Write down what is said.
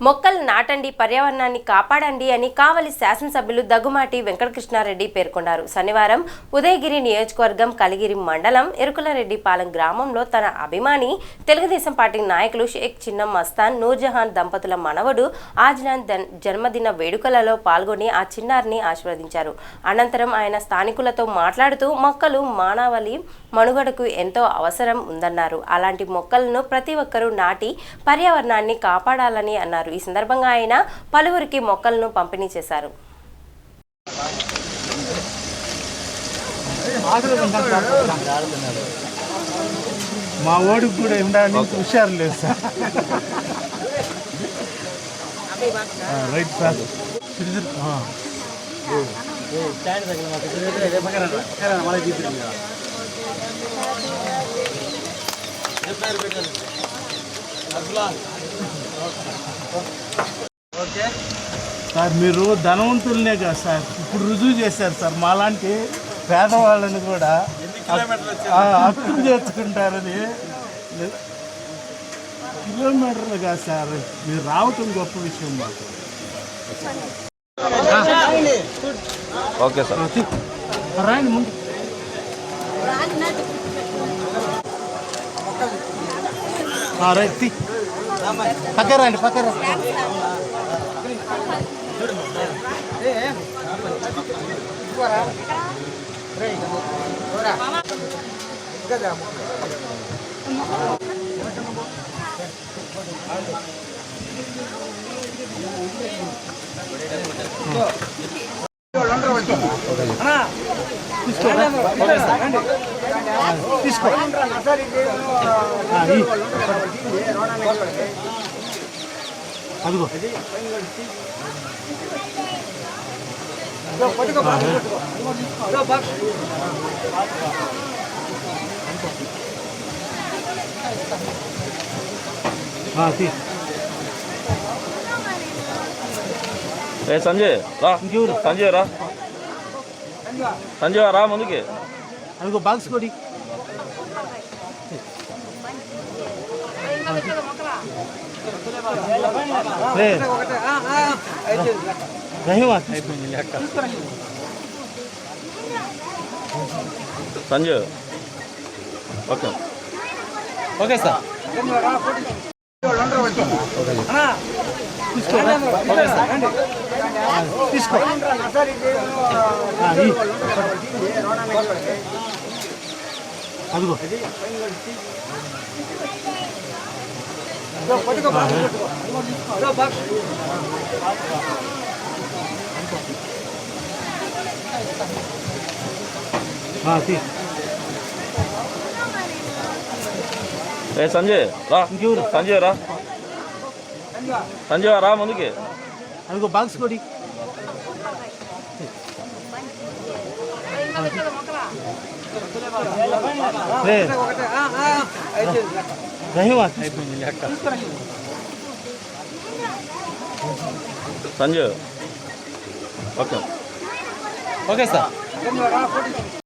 మొక్కలు నాటండి, పర్యావరణాన్ని కాపాడండి అని కావలి శాసనసభ్యులు దగ్గుమాటి వెంకటకృష్ణారెడ్డి పేర్కొన్నారు. శనివారం ఉదయగిరి నియోజకవర్గం కలిగిరి మండలం ఎరుకులరెడ్డిపాలెం గ్రామంలో తన అభిమాని తెలుగుదేశం పార్టీ నాయకులు షేక్ చిన్న మస్తాన్ నూర్జహాన్ దంపతుల మనవడు ఆజ్లాన్ జన్మదిన వేడుకలలో పాల్గొని ఆ చిన్నారిని ఆశీర్వదించారు. అనంతరం ఆయన స్థానికులతో మాట్లాడుతూ మొక్కలు మానవాళి మనుగడకు ఎంతో అవసరం ఉందన్నారు. అలాంటి మొక్కలను ప్రతి ఒక్కరూ నాటి పర్యావరణాన్ని కాపాడాలని అన్నారు. ఈ సందర్భంగా ఆయన పలువురికి మొక్కలను పంపిణీ చేశారు. మా ఓడికి కూడా ఉండడానికి హుషారు లేదు సార్. Right sir. సార్ మీరు ధనవంతులనే కదా సార్, ఇప్పుడు రుజువు చేశారు సార్. మాలాంటి పేదవాళ్ళని కూడా అర్థం చేసుకుంటారని. కిలోమీటర్లు కాదు సార్, మీరు రావటం గొప్ప విషయం మాకు. ఓకే సార్, రాయండి ముందు. రైట్, పక్కన రండి, పక్కన రండి. తీసుకో. అదిగో సంజయ్ రా, సంజయ్ రా, సంజయ్ రా ముందుకి. అదిగో బాక్స్ కొడి. Sanjay okay, okay sir. తీసుకో. అదిగో సంజయ్ రా, సంజయ్ రా, సంజయ్ రా ముందుకి. అదిగో బాక్స్ కొడి. Sanjay okay, okay sir.